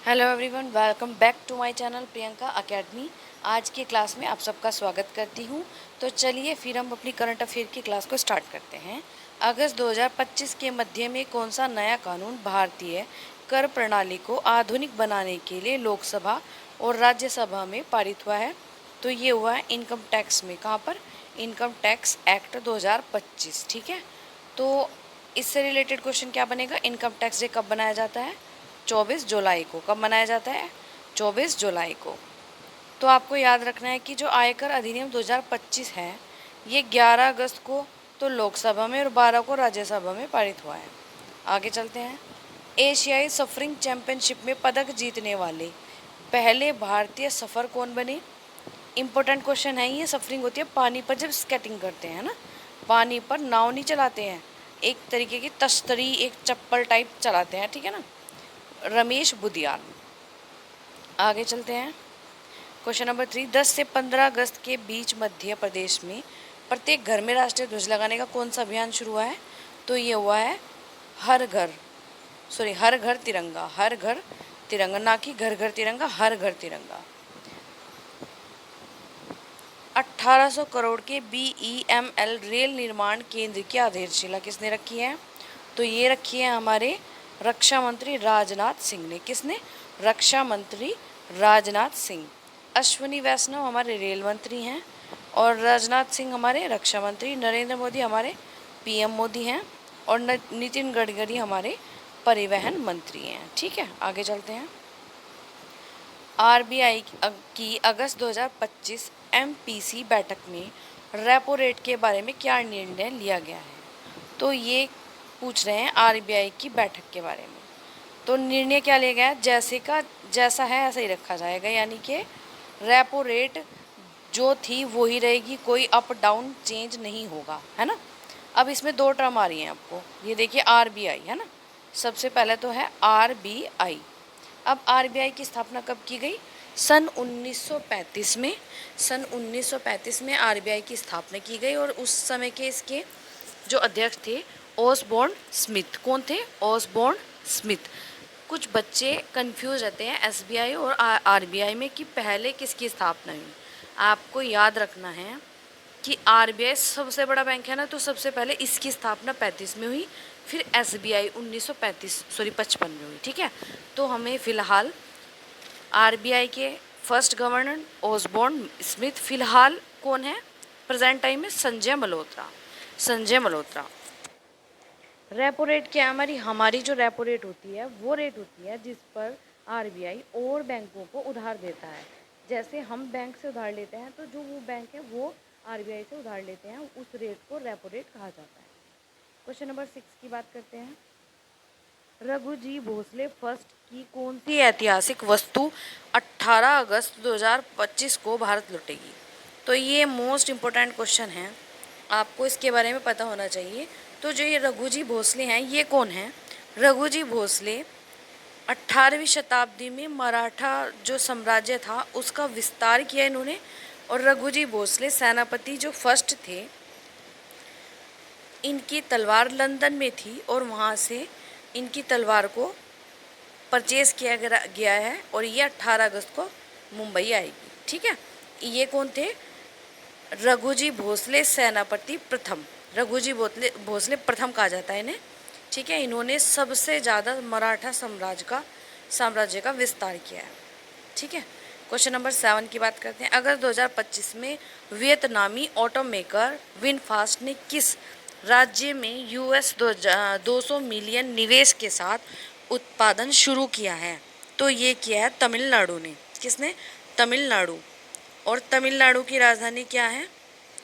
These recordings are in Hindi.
Hello everyone, welcome back to my channel Priyanka academy. आज की क्लास में आप सबका स्वागत करती हूं। तो चलिए फिर हम अपनी करंट अफेयर की क्लास को स्टार्ट करते हैं। अगस्त 2025 के मध्य में कौन सा नया कानून भारतीय कर प्रणाली को आधुनिक बनाने के लिए लोकसभा और राज्यसभा में पारित हुआ है? तो ये हुआ है इनकम टैक्स में। कहाँ पर? Income tax act 2025। ठीक है, तो इससे रिलेटेड क्वेश्चन क्या बनेगा? इनकम टैक्स डे कब बनाया जाता है? 24 जुलाई को। कब मनाया जाता है? 24 जुलाई को। तो आपको याद रखना है कि जो आयकर अधिनियम 2025 है, ये 11 अगस्त को तो लोकसभा में और 12 को राज्यसभा में पारित हुआ है। आगे चलते हैं। एशियाई सफरिंग चैंपियनशिप में पदक जीतने वाले पहले भारतीय सफर कौन बने? इम्पोर्टेंट क्वेश्चन है ये। सफरिंग होती है पानी पर जब स्केटिंग करते हैं ना, पानी पर नाव नहीं चलाते हैं, एक तरीके की तश्तरी, एक चप्पल टाइप चलाते हैं, ठीक है ना। रमेश बुदियाल। आगे चलते हैं। क्वेश्चन नंबर 3, 10 से 15 अगस्त के बीच मध्य प्रदेश में प्रत्येक घर में राष्ट्रीय ध्वज लगाने का कौन सा अभियान शुरू हुआ है? तो ये हुआ है हर घर तिरंगा। हर घर तिरंगा, ना कि घर घर तिरंगा, हर घर तिरंगा। 1800 करोड़ के BEML रेल निर्माण केंद्र की आधारशिला किसने रखी है? तो ये रखी है हमारे रक्षा मंत्री राजनाथ सिंह ने। किसने? रक्षा मंत्री राजनाथ सिंह। अश्विनी वैष्णव हमारे रेल मंत्री हैं और राजनाथ सिंह हमारे रक्षा मंत्री। नरेंद्र मोदी हमारे PM मोदी हैं और नितिन गडकरी हमारे परिवहन मंत्री हैं। ठीक है, आगे चलते हैं। RBI की अगस्त 2025 MPC बैठक में रेपो रेट के बारे में क्या निर्णय लिया गया है? तो ये पूछ रहे हैं RBI की बैठक के बारे में। तो निर्णय क्या लिया गया है? जैसा है ऐसा ही रखा जाएगा, यानी कि रेपो रेट जो थी वो ही रहेगी, कोई अप डाउन चेंज नहीं होगा, है ना। अब इसमें दो टर्म आ रही हैं आपको, ये देखिए RBI है ना। सबसे पहले तो है RBI। अब RBI की स्थापना कब की गई? सन 1935 में। सन 1935 में RBI की स्थापना की गई और उस समय के इसके जो अध्यक्ष थे ऑसबोर्न स्मिथ। कौन थे? Osborne Smith. कुछ बच्चे कंफ्यूज रहते हैं SBI और RBI में कि पहले किसकी स्थापना हुई। आपको याद रखना है कि RBI सबसे बड़ा बैंक है ना, तो सबसे पहले इसकी स्थापना 35 में हुई, फिर SBI 55 में हुई। ठीक है, तो हमें फ़िलहाल RBI के फर्स्ट गवर्नर ऑसबोर्न स्मिथ, फ़िलहाल कौन है प्रेजेंट टाइम में? संजय मल्होत्रा। संजय मल्होत्रा। रेपो रेट क्या है? हमारी जो रेपो रेट होती है वो रेट होती है जिस पर RBI और बैंकों को उधार देता है। जैसे हम बैंक से उधार लेते हैं तो जो वो बैंक है वो RBI से उधार लेते हैं, उस रेट को रेपो रेट कहा जाता है। क्वेश्चन नंबर 6 की बात करते हैं। रघु जी भोसले फर्स्ट की कौन सी ऐतिहासिक वस्तु 18 अगस्त 2025 को भारत लौटेगी? तो ये मोस्ट इम्पोर्टेंट क्वेश्चन है, आपको इसके बारे में पता होना चाहिए। तो जो ये रघु जी भोसले हैं, ये कौन है? रघु जी भोसले 18वीं शताब्दी में मराठा जो साम्राज्य था उसका विस्तार किया इन्होंने। और रघु जी भोसले सेनापति जो फर्स्ट थे, इनकी तलवार लंदन में थी और वहाँ से इनकी तलवार को परचेज किया गया है और ये 18 अगस्त को मुंबई आएगी। ठीक है, ये कौन थे? रघुजी भोसले सेनापति प्रथम। रघुजी भोसले प्रथम कहा जाता है इन्हें। ठीक है, इन्होंने सबसे ज़्यादा मराठा साम्राज्य का विस्तार किया है। ठीक है, क्वेश्चन नंबर 7 की बात करते हैं। अगस्त 2025 में वियतनामी ऑटोमेकर विनफास्ट ने किस राज्य में US 200 मिलियन निवेश के साथ उत्पादन शुरू किया है? तो ये किया है तमिलनाडु ने। किसने? तमिलनाडु। और तमिलनाडु की राजधानी क्या है?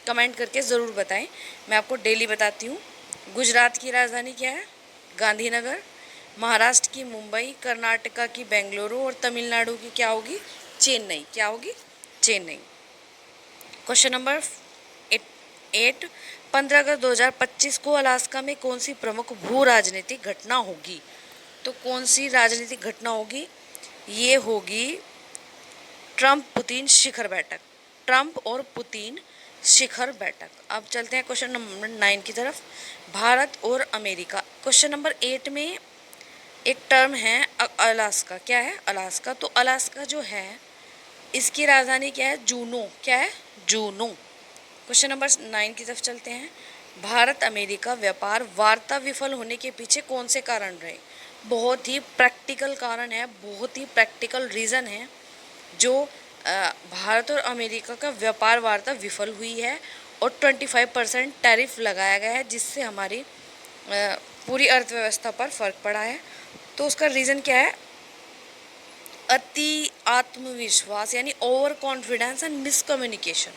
कमेंट करके ज़रूर बताएं, मैं आपको डेली बताती हूँ। गुजरात की राजधानी क्या है? गांधीनगर। महाराष्ट्र की मुंबई, कर्नाटका की बेंगलुरु और तमिलनाडु की क्या होगी? चेन्नई। क्या होगी? चेन्नई। क्वेश्चन नंबर 8, 15 अगस्त 2025 को अलास्का में कौन सी प्रमुख भू राजनीतिक घटना होगी? तो कौन सी राजनीतिक घटना होगी? ये होगी ट्रंप पुतिन शिखर बैठक। ट्रंप और पुतिन शिखर बैठक। अब चलते हैं क्वेश्चन नंबर 9 की तरफ। भारत और अमेरिका। क्वेश्चन नंबर 8 में एक टर्म है अलास्का। क्या है? अलास्का। तो अलास्का जो है इसकी राजधानी क्या है? जूनो। क्या है? जूनो। क्वेश्चन नंबर 9 की तरफ चलते हैं। भारत अमेरिका व्यापार वार्ता विफल होने के पीछे कौन से कारण रहे? बहुत ही प्रैक्टिकल कारण है, बहुत ही प्रैक्टिकल रीज़न है जो भारत और अमेरिका का व्यापार वार्ता विफल हुई है और 25% टैरिफ लगाया गया है, जिससे हमारी पूरी अर्थव्यवस्था पर फर्क पड़ा है। तो उसका रीज़न क्या है? अति आत्मविश्वास यानी ओवर कॉन्फिडेंस एंड मिसकम्युनिकेशन।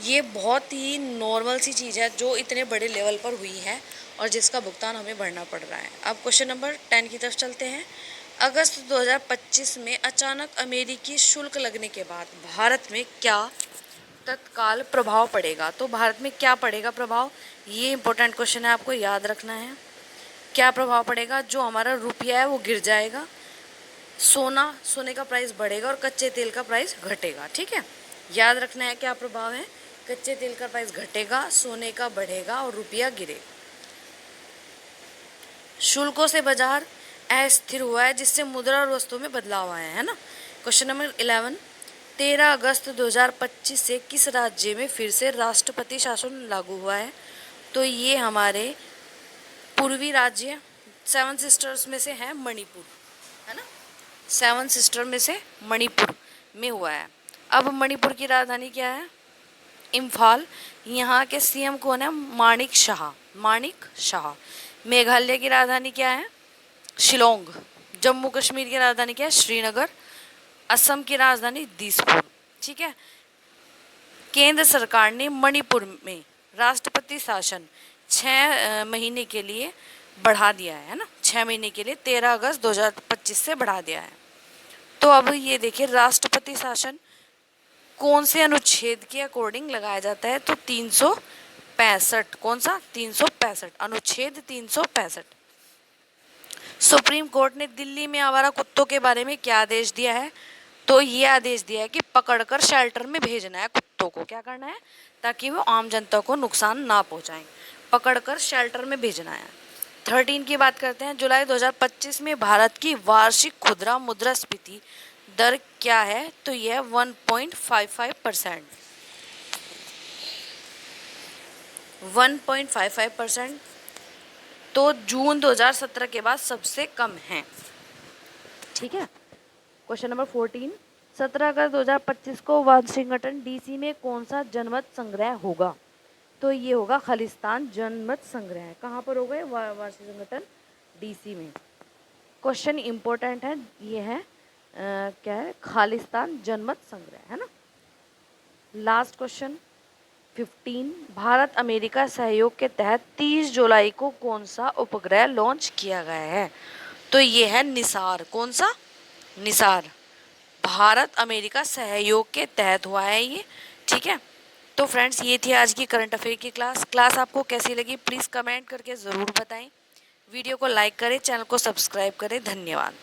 ये बहुत ही नॉर्मल सी चीज़ है जो इतने बड़े लेवल पर हुई है और जिसका भुगतान हमें भरना पड़ रहा है। अब क्वेश्चन नंबर 10 की तरफ चलते हैं। अगस्त 2025 में अचानक अमेरिकी शुल्क लगने के बाद भारत में क्या तत्काल प्रभाव पड़ेगा? तो भारत में क्या पड़ेगा प्रभाव? ये इंपॉर्टेंट क्वेश्चन है, आपको याद रखना है। क्या प्रभाव पड़ेगा? जो हमारा रुपया है वो गिर जाएगा, सोने का प्राइस बढ़ेगा और कच्चे तेल का प्राइस घटेगा। ठीक है, याद रखना है क्या प्रभाव है। कच्चे तेल का प्राइस घटेगा, सोने का बढ़ेगा और रुपया गिरेगा। शुल्कों से बाजार अस्थिर हुआ है, जिससे मुद्रा और वस्तुओं में बदलाव आया है ना। Question number 11। 13 अगस्त 2025 से किस राज्य में फिर से राष्ट्रपति शासन लागू हुआ है? तो ये हमारे पूर्वी राज्य 7 सिस्टर्स में से है मणिपुर, है ना। 7 सिस्टर में से मणिपुर में हुआ है। अब मणिपुर की राजधानी क्या है? इम्फाल। यहाँ के सीएम कौन है? माणिक शाह। माणिक शाह। मेघालय की राजधानी क्या है? शिलोंग। जम्मू कश्मीर की राजधानी क्या है? श्रीनगर। असम की राजधानी दिसपुर। ठीक है। केंद्र सरकार ने मणिपुर में राष्ट्रपति शासन 6 महीने के लिए बढ़ा दिया है ना। 6 महीने के लिए 13 अगस्त 2025 से बढ़ा दिया है। तो अब ये देखिए, राष्ट्रपति शासन कौन से अनुच्छेद के अकॉर्डिंग लगाया जाता है? तो 365। कौन सा? 365, अनुच्छेद 365। सुप्रीम कोर्ट ने दिल्ली में आवारा कुत्तों के बारे में क्या आदेश दिया है? तो ये आदेश दिया है कि पकड़कर शेल्टर में भेजना है कुत्तों को। क्या करना है? ताकि वो आम जनता को नुकसान ना पहुंचाएं। पकड़कर शेल्टर में भेजना है। 13 की बात करते हैं। जुलाई 2025 में भारत की वार्षिक खुदरा मुद्रास्फीति दर क्या है? तो यह 1.55%। 1.55%। तो जून 2017 के बाद सबसे कम है। ठीक है। Question number 14। 17 अगस्त 2025 को वाशिंगटन डीसी में कौन सा जनमत संग्रह होगा? तो ये होगा खालिस्तान जनमत संग्रह। कहाँ पर होगा? वाशिंगटन डीसी में। क्वेश्चन इंपॉर्टेंट है, ये है क्या है? खालिस्तान जनमत संग्रह, है ना। Last question 15। भारत अमेरिका सहयोग के तहत 30 जुलाई को कौन सा उपग्रह लॉन्च किया गया है? तो ये है निसार। कौन सा? निसार। भारत अमेरिका सहयोग के तहत हुआ है ये। ठीक है। तो फ्रेंड्स, ये थी आज की करंट अफेयर की क्लास आपको कैसी लगी प्लीज़ कमेंट करके ज़रूर बताएं। वीडियो को लाइक करें, चैनल को सब्सक्राइब करें। धन्यवाद।